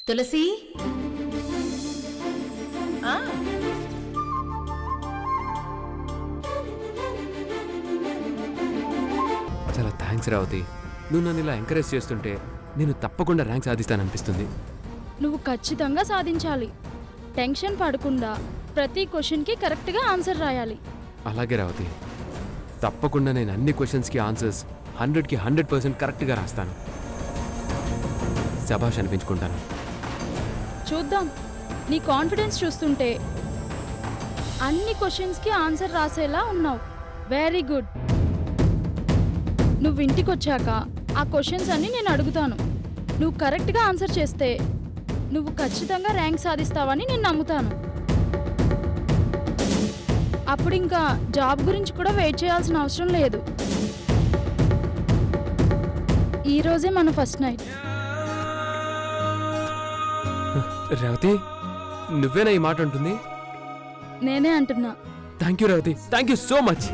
తులసి చాలా థ్యాంక్స్ రావతి. నువ్వు నన్ను ఇలా ఎంకరేజ్ చేస్తుంటే నేను తప్పకుండా ర్యాంక్ సాధిస్తాననిపిస్తుంది. నువ్వు ఖచ్చితంగా సాధించాలి. టెన్షన్ పడకుండా ప్రతి క్వశ్చన్కి కరెక్ట్గా ఆన్సర్ రాయాలి. అలాగే రావతి, తప్పకుండా నేను అన్ని క్వశ్చన్స్కి ఆన్సర్స్ 100కి 100% కరెక్ట్గా రాస్తాను. శభాష్ అనిపించుకుంటాను. చూద్దాం. నీ కాన్ఫిడెన్స్ చూస్తుంటే అన్ని క్వశ్చన్స్కి ఆన్సర్ రాసేలా ఉన్నావు. Very good. నువ్వు ఇంటికి వచ్చాక ఆ క్వశ్చన్స్ అన్నీ నేను అడుగుతాను. నువ్వు కరెక్ట్గా ఆన్సర్ చేస్తే నువ్వు ఖచ్చితంగా ర్యాంక్ సాధిస్తావని నేను నమ్ముతాను. అప్పుడు ఇంకా జాబ్ గురించి కూడా వెయిట్ చేయాల్సిన అవసరం లేదు. ఈరోజే మన ఫస్ట్ నైట్. రేవతి, నువ్వేనా ఈ మాట అంటుంది? నేనే అంటున్నా. Thank you Revathi, thank you so much.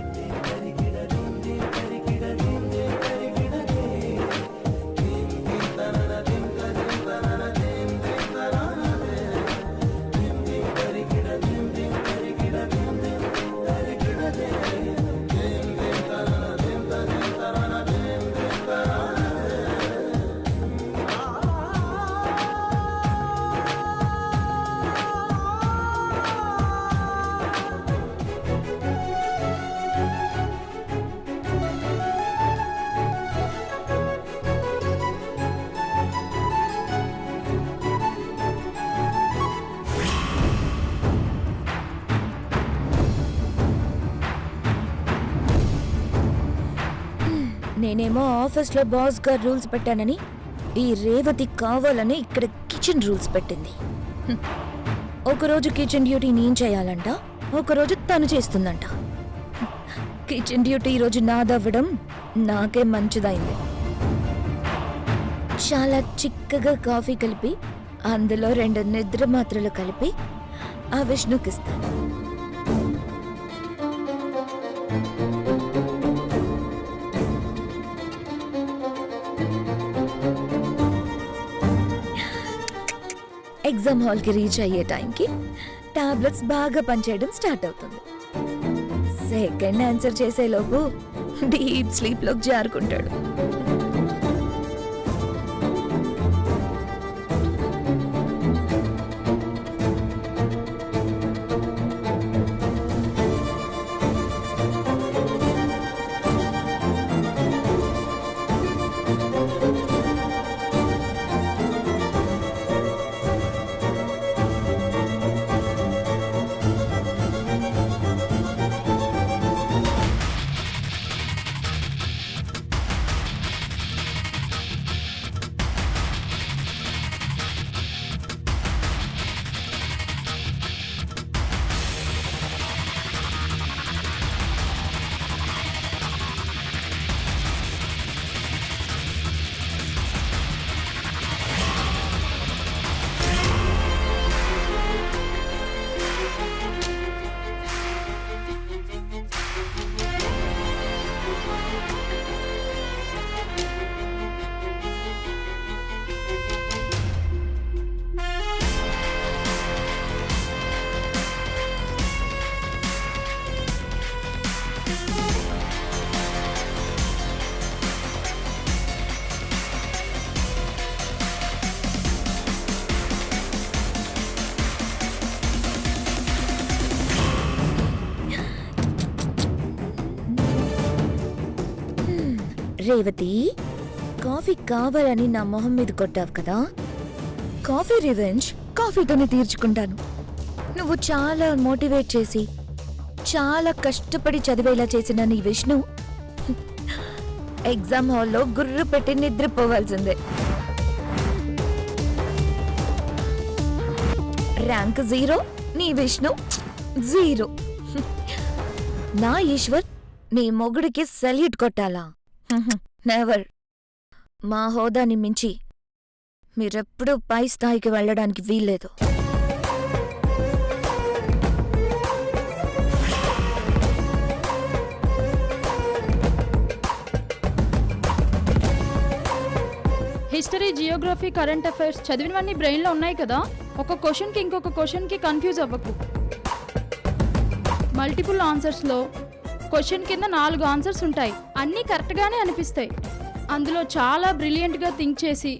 నేనేమో ఆఫీస్లో బాస్ గారు రూల్స్ పెట్టానని ఈ రేవతి కావాలని ఇక్కడ కిచెన్ రూల్స్ పెట్టింది. ఒకరోజు కిచెన్ డ్యూటీ నేను చేయాలంట, ఒకరోజు తను చేస్తుందంట. కిచెన్ డ్యూటీ ఈరోజు నాదవ్వడం నాకే మంచిదైంది. చాలా చిక్కగా కాఫీ కలిపి అందులో 2 నిద్ర మాత్రలు కలిపి ఆ విష్ణుకిస్తాను. ఎగ్జామ్ హాల్కి రీచ్ అయ్యే టైంకి టాబ్లెట్స్ బాగా పనిచేయడం స్టార్ట్ అవుతుంది. సెకండ్ ఆన్సర్ చేసేలోపు డీప్ స్లీప్లోకి జారుకుంటాడు. రేవతి, కాఫీ కావాలని నా మొహం మీద కొట్టావు కదా, కాఫీ రివెంజ్ కాఫీతోనే తీర్చుకుంటాను. నువ్వు చాలా మోటివేట్ చేసి చాలా కష్టపడి చదివేలా చేసిన నీ విష్ణు ఎగ్జామ్ హాల్లో గుర్రు పెట్టి నిద్రపోవాల్సిందే. ర్యాంక్ 0, నీ విష్ణు 0. నా ఈశ్వర్ నీ మొగుడికి సల్యూట్ కొట్టాలా? నెవర్. మా హోదాని మించి మీరెప్పుడూ పై స్థాయికి వెళ్ళడానికి వీల్లేదు. హిస్టరీ, జియోగ్రఫీ, కరెంట్ అఫైర్స్ చదివినవన్నీ బ్రెయిన్లో ఉన్నాయి కదా. ఒక క్వశ్చన్కి ఇంకొక క్వశ్చన్కి కన్ఫ్యూజ్ అవ్వకు. మల్టిపుల్ ఆన్సర్స్లో క్వశ్చన్ కింద 4 ఆన్సర్స్ ఉంటాయి. అన్నీ కరెక్ట్గానే అనిపిస్తాయి. అందులో చాలా బ్రిలియంట్గా థింక్ చేసి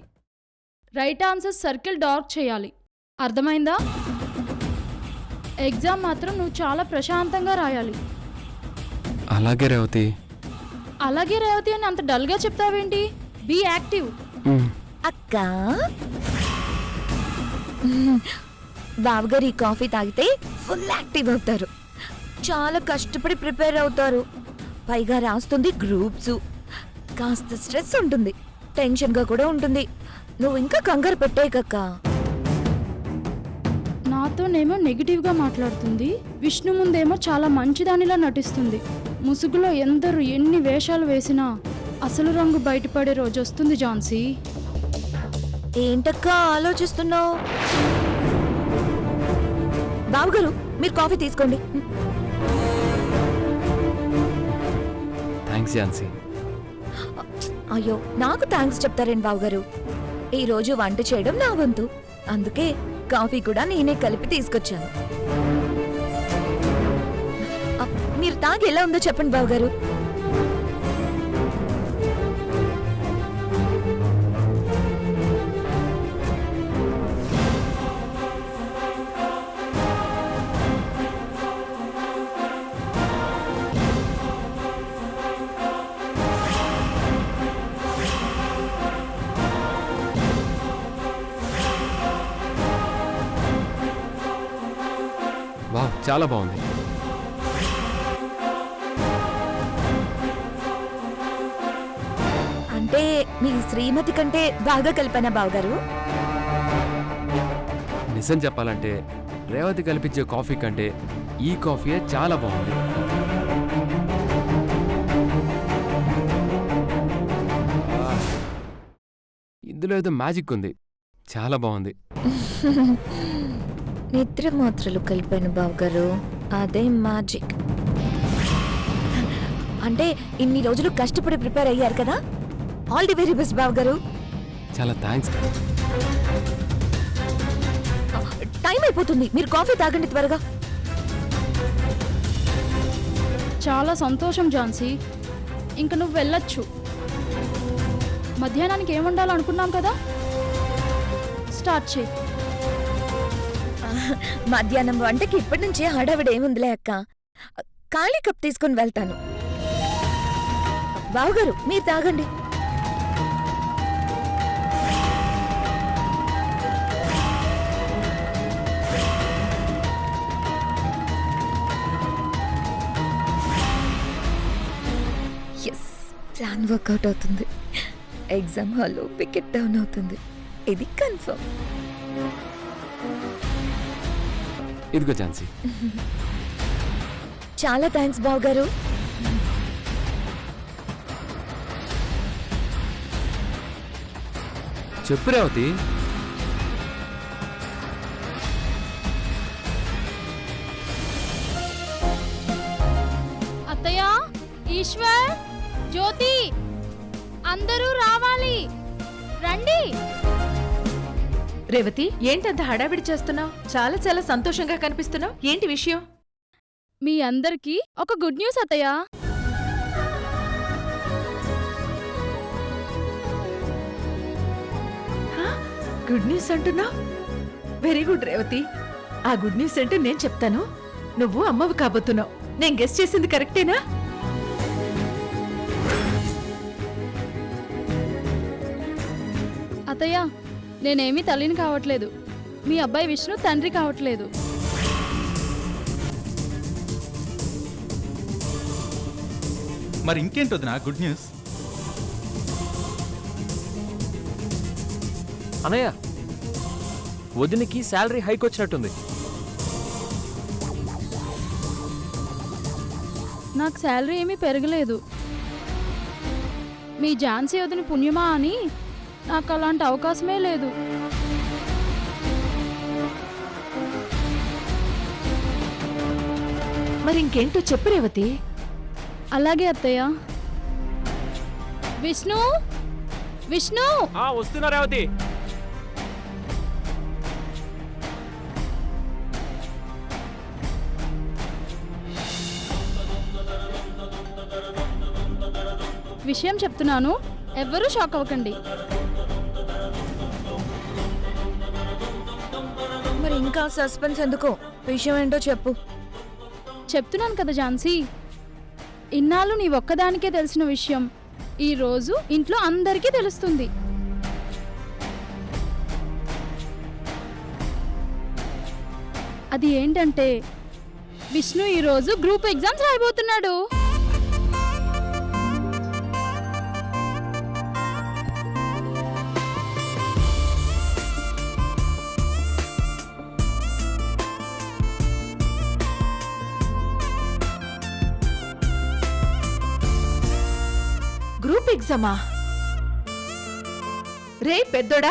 రైట్ ఆన్సర్స్ సర్కిల్ డార్క్ చేయాలి. అర్థమైందా? ఎగ్జామ్ మాత్రం నువ్వు చాలా ప్రశాంతంగా రాయాలి. అలాగే రేవతి. అలాగే రేవతి అని అంత డల్గా చెప్తావేంటి? Be active. అక్క, బావగారు ఈ కాఫీ తాగితే ఫుల్ యాక్టివ్ అవుతారు. చాలా కష్టపడి ప్రిపేర్ అవుతారు. పైగా రాస్తుంది గ్రూప్స్. కాస్త స్ట్రెస్ ఉంటుంది, టెన్షన్గా కూడా ఉంటుంది. నువ్వు ఇంకా కంగారు పెట్టేయకక్క. నాతోనేమో నెగిటివ్గా మాట్లాడుతుంది, విష్ణు ముందేమో చాలా మంచిదానిలా నటిస్తుంది. ముసుగులో ఎందరు ఎన్ని వేషాలు వేసినా అసలు రంగు బయటపడే రోజు వస్తుంది ఝాన్సీ. ఏంటక్క ఆలోచిస్తున్నావు? బావగారు, మీరు కాఫీ తీసుకోండి. థ్యాంక్స్ ఝాన్సీ. అయ్యో, నాకు థ్యాంక్స్ చెప్తారేంటి బావగారు? ఈ రోజు వంట చేయడం నా వంతు, అందుకే కాఫీ కూడా నేనే కలిపి తీసుకొచ్చాను. మీరు తాగి ఎలా ఉందో చెప్పండి బావగారు. వావ్, చాలా బాగుంది. అంటే మీ శ్రీమతి కంటే బాగా కలిపానా బావగారు? నిజం చెప్పాలంటే రేవతి కల్పించే కాఫీ కంటే ఈ కాఫీయే చాలా బాగుంది. ఇందులో ఏదో మ్యాజిక్ ఉంది, చాలా బాగుంది. నిద్ర మాత్రలు కలిపాను బావగారు, అదే మ్యాజిక్. అంటే ఇన్ని రోజులు కష్టపడి ప్రిపేర్ అయ్యారు కదా, ఆల్ ది వెరీ బెస్ట్ బావగారు. చాలా థ్యాంక్స్. టైం అయిపోతుంది, మీరు కాఫీ తాగండి త్వరగా. చాలా సంతోషం ఝాన్సీ, ఇంక నువ్వు వెళ్ళొచ్చు. మధ్యాహ్నానికి ఏం వండాలనుకున్నాం కదా, స్టార్ట్ చేయి. మధ్యాహ్నం వంటకి ఇప్పటి నుంచే హడావిడి ఏముందిలే అక్క. ఖాళీ కప్ తీసుకుని వెళ్తాను. బావగారు, మీరు తాగండి. ఎస్, ప్లాన్ వర్కౌట్ అవుతుంది. ఎగ్జామ్ హాల్లో వికెట్ డౌన్ అవుతుంది, ఇది కన్ఫర్మ్. ఇదిగో ఝాన్సీ. చాలా థ్యాంక్స్ బావగారు. చెప్పు రేవతి. అత్తయ్య, ఈశ్వర్, జ్యోతి, అందరూ రావాలి, రండి. రేవతి, ఏంటంత హడావిడి చేస్తున్నావు? చాలా చాలా సంతోషంగా కనిపిస్తున్నావు. ఏంటి విషయం? మీ అందరికీ ఒక గుడ్ న్యూస్ అత్తయ్య. గుడ్ న్యూస్ అంటున్నావు? Very good Revathi. ఆ గుడ్ న్యూస్ అంటే నేను చెప్తాను. నువ్వు అమ్మవు కాబోతున్నావు. నేను గెస్ చేసింది కరెక్టేనా? అత్తయ్య, నేనేమీ తల్లిని కావట్లేదు, మీ అబ్బాయి విష్ణు తండ్రి కావట్లేదు. మరి ఇంకేంటొదినా గుడ్ న్యూస్? అనయ్య, వదినికి శాలరీ హైక్ వచ్చినట్టుంది. నాకు శాలరీ ఏమీ పెరగలేదు. మీ ఝాన్సీ వదిన పుణ్యమా అని నాకు అలాంటి అవకాశమే లేదు. మరి ఇంకేంటో చెప్పు రేవతి. అలాగే అత్తయ్య. విష్ణు, విష్ణు వస్తున్నా రేవతి. విషయం చెప్తున్నాను, ఎవ్వరూ షాక్ అవ్వకండి. మరి ఇంకా సస్పెన్స్ ఎందుకో? విషయం ఏంటో చెప్పు. చెప్తున్నాను కదా ఝాన్సీ, ఇన్నాళ్ళు నీ ఒక్కదానికే తెలిసిన విషయం ఈ రోజు ఇంట్లో అందరికీ తెలుస్తుంది. అది ఏంటంటే విష్ణు ఈరోజు గ్రూప్ ఎగ్జామ్స్ రాయబోతున్నాడు. గ్రూప్ ఎగ్జామా? రే పెద్దోడా,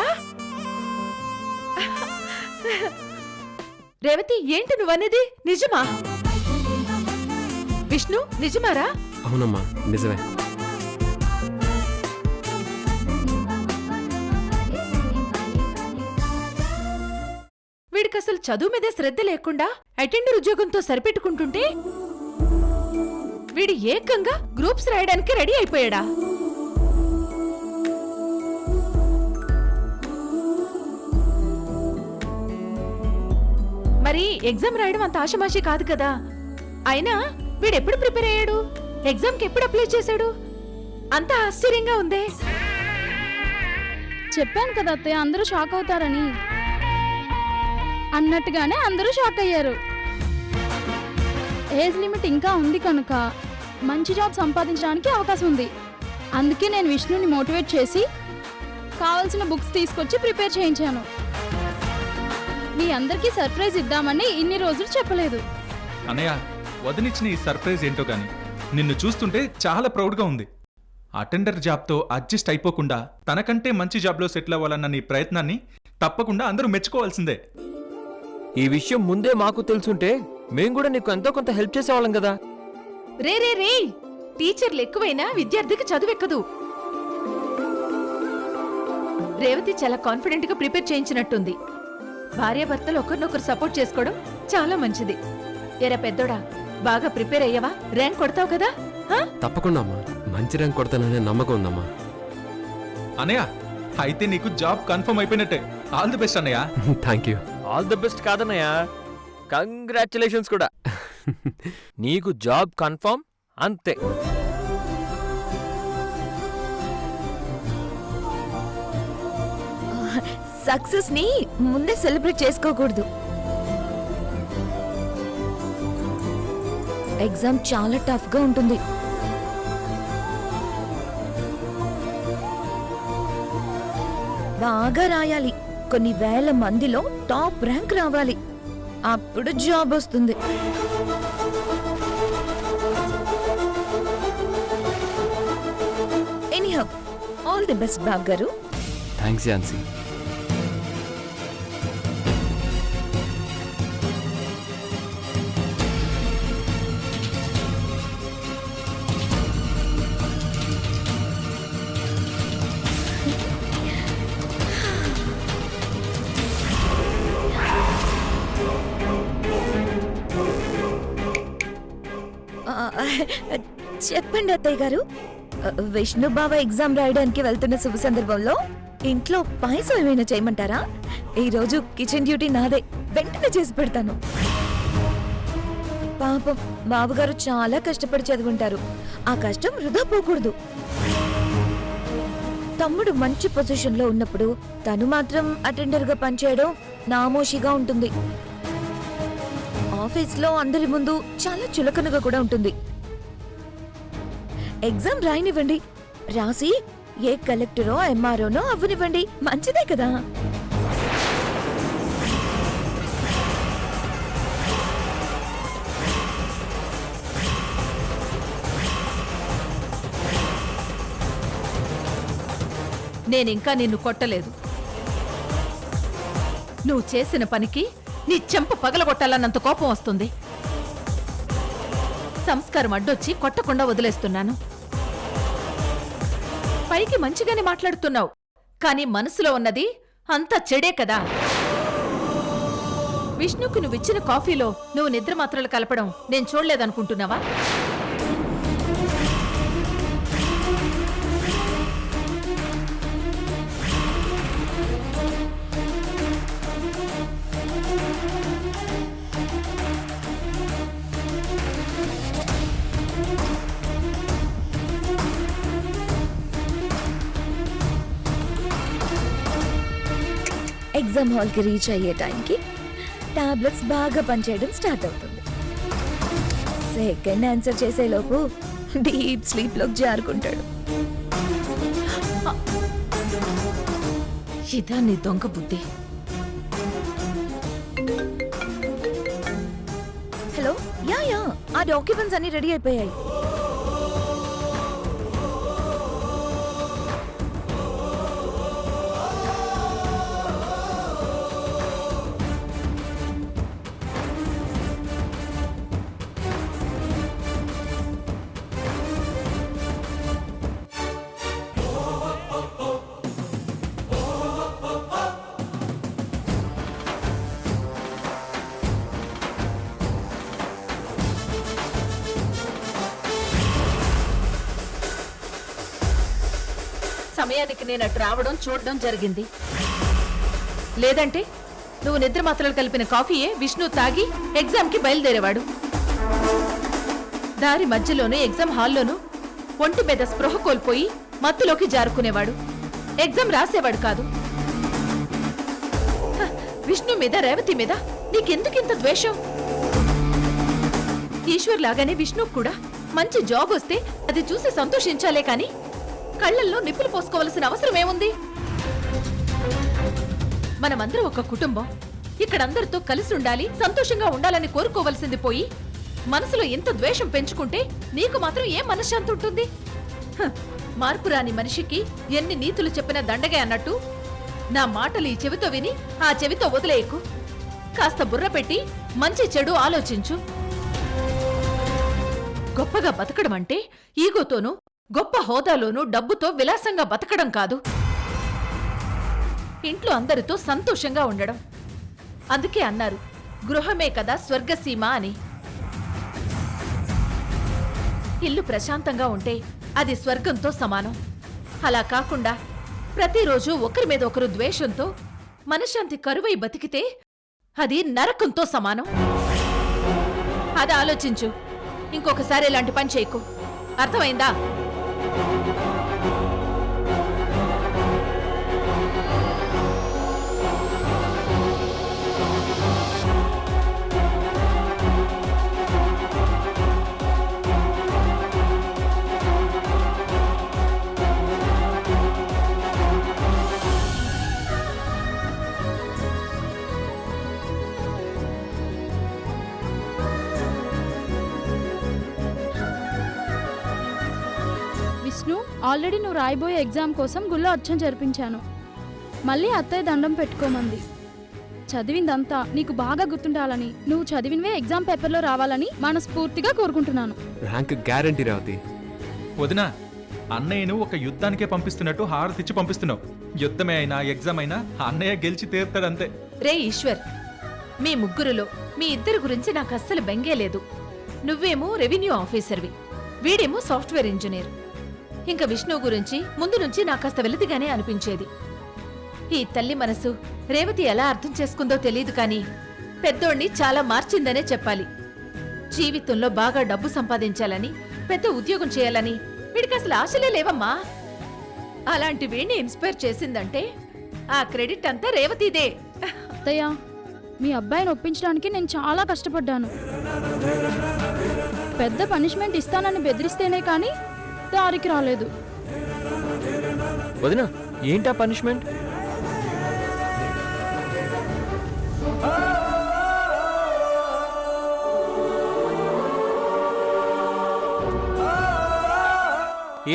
రేవతి ఏంటి నువ్వనేది నిజమా? విష్ణు నిజమారా? అవునమ్మా, నిజమే. వీడికి అసలు చదువు మీద శ్రద్ధ లేకుండా అటెండర్ ఉద్యోగంతో సరిపెట్టుకుంటుంటే వీడు ఏకంగా గ్రూప్స్ రాయడానికి రెడీ అయిపోయాడా? మరి ఎగ్జామ్ రాయడం అంత ఆషమాషి కాదు కదా. అయినా వీడెప్పుడు ప్రిపేర్ అయ్యాడు? ఎగ్జామ్కి ఎప్పుడు అప్లై చేశాడు? అంత ఆశ్చర్యంగా ఉందే. చెప్పాను కదా అత్తయ్య, అందరూ షాక్ అవుతారని. అన్నట్టుగానే అందరూ షాక్ అయ్యారు. ఏజ్ లిమిట్ ఇంకా ఉంది కనుక మంచి జాబ్ సంపాదించడానికి అవకాశం ఉంది. అందుకే నేను విష్ణుని మోటివేట్ చేసి కావాల్సిన బుక్స్ తీసుకొచ్చి ప్రిపేర్ చేయించాను. మీ అందరికీ సర్ప్రైజ్ ఇద్దామని ఇన్ని రోజులు చెప్పలేదు. అన్నయ్య, వదినిచ్చిన ఈ సర్ప్రైజ్ ఏంటో గాని నిన్ను చూస్తుంటే చాలా ప్రౌడ్గా ఉంది. అటెండర్ జాబ్తో అడ్జస్ట్ అయిపోకుండా తనకంటే మంచి జాబ్లో సెటిల్ అవ్వాలన్న నీ ప్రయత్నాన్ని తప్పకుండా అందరూ మెచ్చుకోవాల్సిందే. ఈ విషయం ముందే మాకు తెలుసుంటే మేం కూడా నీకు ఎంతో కొంత హెల్ప్ చేసేవాళ్ళం కదా. రే రే రే, టీచర్లు ఎక్కువైనా విద్యార్థికి చదువెక్కదు. రేవతి చాలా కాన్ఫిడెంట్ గా ప్రిపేర్ చేయించినట్టుంది. భార్యాభర్తలు ఒకరినొకరు సపోర్ట్ చేసుకోవడం చాలా మంచిది. ఎరా పెద్దోడా, బాగా ప్రిపేర్ అయ్యావా? ర్యాంక్ కొడతావు కదా? తప్పకుండా అమ్మా, మంచి ర్యాంక్ కొడతాననే నమ్మకం ఉందమ్మా. అన్నయ్య, అయితే నీకు జాబ్ కన్ఫర్మ్ అయిపోయినట్టే. ఆల్ ది బెస్ట్ అన్నయ్య. Thank you. All the best కాదన్నయ్య, కంగ్రాచులేషన్స్ కూడా. నీకు జాబ్ కన్ఫర్మ్ అంతే. సక్సెస్ ని ముందే సెలబ్రేట్ చేసుకోకూడదు. ఎగ్జామ్ చాలా టఫ్ గా ఉంటుంది. బాగా రాయాలి. కొన్ని వేల మందిలో టాప్ ర్యాంక్ రావాలి. అప్పుడు జాబ్ వస్తుంది. Anyhow, all the best Bob గారు. థ్యాంక్స్ ఝాన్సీ. చెప్పండి అత్తయ్య గారు. విష్ణు బావ ఎగ్జామ్ రాయడానికి వెళ్తున్న శుభ సందర్భంలో ఇంట్లో పాయసం ఏమైనా చేయమంటారా? ఈ రోజు కిచెన్ డ్యూటీ నాదే, వెంటనే చేసి పెడతాను. పాపం బావగారు చాలా కష్టపడి చదువుంటారు. ఆ కష్టం వృధా పోకూడదు. తమ్ముడు మంచి పొజిషన్ లో ఉన్నప్పుడు తను మాత్రం అటెండర్ గా పనిచేయడం నామోషిగా ఉంటుంది. ఆఫీస్ లో అందరి ముందు చాలా చులకనగా కూడా ఉంటుంది. ఎగ్జామ్ రాయనివ్వండి, రాసి ఏ కలెక్టరో ఎంఆర్ఓనో అవ్వనివ్వండి, మంచిదే కదా. నేనింకా నిన్ను కొట్టలేదు. నువ్వు చేసిన పనికి నీ చెంప పగలగొట్టాలన్నంత కోపం వస్తుంది. సంస్కారం అడ్డొచ్చి కొట్టకుండా వదిలేస్తున్నాను. పైకి మంచిగానే మాట్లాడుతున్నావు కానీ మనసులో ఉన్నది అంతా చెడే కదా. విష్ణుకు నువ్విచ్చిన కాఫీలో నువ్వు నిద్ర మాత్రలు కలపడం నేను చూడలేదనుకుంటున్నావా? ఎగ్జామ్ హాల్కి రీచ్ అయ్యే టైంకి టాబ్లెట్స్ బాగా పనిచేయడం స్టార్ట్ అవుతుంది. సెకండ్ ఆన్సర్ చేసేలోపు డీప్ స్లీప్లోకి జారుకుంటాడు. ఇదా నీ దొంగ బుద్ధి. హలో, యా ఆ డాక్యుమెంట్స్ అన్ని రెడీ అయిపోయాయి. సమయానికి నేను అటు రావడం చూడడం జరిగింది. లేదంటే నువ్వు నిద్ర మాత్రలు కలిపిన కాఫీయే విష్ణు తాగి ఎగ్జామ్కి బయలుదేరేవాడు. దారి మధ్యలోనూ ఎగ్జామ్ హాల్లోనూ ఒంటి మీద స్పృహ కోల్పోయి మత్తులోకి జారుకునేవాడు. ఎగ్జామ్ రాసేవాడు కాదు. హ, విష్ణు మీద రేవతి మీద నీకెందుకింత ద్వేషం? ఈశ్వర్ లాగానే విష్ణుకు కూడా మంచి జాబ్ వస్తే అది చూసి సంతోషించాలే కాని కళ్ళల్లో నిప్పులు పోసుకోవలసిన అవసరం ఏముంది? మనమందరం ఒక కుటుంబం. ఇక్కడందరితో కలిసి ఉండాలి, సంతోషంగా ఉండాలని కోరుకోవలసింది పోయి మనసులో ఎంత ద్వేషం పెంచుకుంటే నీకు మాత్రం ఏం మనశ్శాంతి ఉంటుంది? హ, మార్పు రాని మనిషికి ఎన్ని నీతులు చెప్పినా దండగే అన్నట్టు నా మాటలు ఈ చెవితో విని ఆ చెవితో వదిలేయకు. కాస్త బుర్ర పెట్టి మంచి చెడు ఆలోచించు. గొప్పగా బతకడం అంటే ఈగోతోనూ గొప్ప హోదాలోనూ డబ్బుతో విలాసంగా బతకడం కాదు. ఇంట్లో అందరితో సంతోషంగా ఉండడం. అందుకే అన్నారు గృహమే కదా స్వర్గసీమ అని. ఇల్లు ప్రశాంతంగా ఉంటే అది స్వర్గంతో సమానం. అలా కాకుండా ప్రతిరోజు ఒకరి మీద ఒకరు ద్వేషంతో మనశ్శాంతి కరువై బతికితే అది నరకంతో సమానం. అది ఆలోచించు. ఇంకొకసారి ఇలాంటి పని చేయకు. అర్థమైందా? విష్ణు, ఆల్రెడీ నువ్వు రాయబోయే ఎగ్జామ్ కోసం గుళ్ళో అర్చన జరిపించాను. మళ్ళీ అత్తయ్య దండం పెట్టుకోమంది. చదివిందంతా నీకు బాగా గుర్తుండాలని, నువ్వు చదివినవే ఎగ్జామ్ పేపర్లో రావాలని మనస్ఫూర్తిగా కోరుకుంటున్నాను. Rank guarantee Revathi. వదినా, అన్నయ్యను ఒక యుద్ధానికే పంపిస్తున్నట్టు హారతిచ్చి పంపిస్తున్నావు. యుద్ధమే అయినా ఎగ్జామ్ అయినా అన్నయ్య గెలిచి తీరుతాడంతే. రే ఈశ్వర్, మీ ముగ్గురులో మీ ఇద్దరి గురించి నాకు అస్సలు బెంగే లేదు. నువ్వేమో రెవెన్యూ ఆఫీసర్వి, వీడేమో సాఫ్ట్వేర్ ఇంజనీర్. ఇంకా విష్ణు గురించి ముందు నుంచి నాకాస్త వెలితిగానే అనిపించేది. ఈ తల్లి మనసు రేవతి ఎలా అర్థం చేసుకుందో తెలియదు కానీ పెద్దోణ్ణి చాలా మార్చిందనే చెప్పాలి. జీవితంలో బాగా డబ్బు సంపాదించాలని, పెద్ద ఉద్యోగం చేయాలని వీడికి అసలు ఆశలే లేవమ్మా. అలాంటి వీడిని ఇన్స్పైర్ చేసిందంటే ఆ క్రెడిట్ అంతా రేవతిదే. అత్తయ్య, మీ అబ్బాయిని ఒప్పించడానికి నేను చాలా కష్టపడ్డాను. పెద్ద పనిష్మెంట్ ఇస్తానని బెదిరిస్తేనే కానీ దారికి రాలేదు. వదినా, ఏంటా పనిష్మెంట్?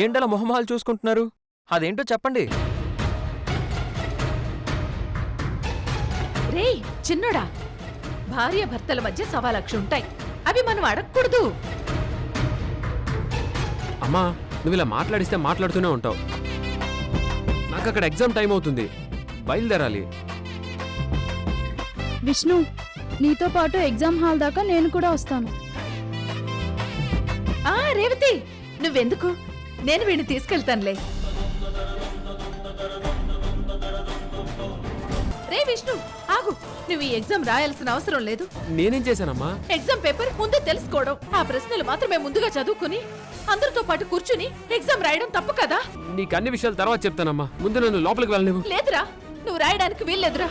ఏంటలా మొహమాలు చూసుకుంటున్నారు? అదేంటో చెప్పండి. రే చిన్నోడా, భార్య భర్తల మధ్య 1,00,000 ఉంటాయి. అవి మనం అడగకూడదు. అమ్మా, నువ్వు ఇలా మాట్లాడిస్తే మాట్లాడుతూనే ఉంటావు. నాకు అక్కడ ఎగ్జామ్ టైం అవుతుంది, బయలుదేరాలి. విష్ణు, నీతో పాటు ఎగ్జామ్ హాల్ దాకా నేను కూడా వస్తాను. ఆ రేవతి, నువ్వెందుకు, నేను వీడిని తీసుకెళ్తానులే. రే విష్ణు, ఆగు. నువ్వు ఈ ఎగ్జామ్ రాయాల్సిన అవసరం లేదు. నేనేం చేశానమ్మా? ఎగ్జామ్ పేపర్ ముందే తెలుసుకోవడం, ఆ ప్రశ్నలు మాత్రమే ముందుగా చదువుకుని అందరితో పాటు కూర్చుని ఎగ్జామ్ రాయడం తప్పు కదా. నీకు అన్ని విషయాలు తర్వాత చెప్తానమ్మా, ముందు నన్ను లోపలికి వెళ్ళనివ్వు. లేదురా, నువ్వు రాయడానికి వీల్లేదురా.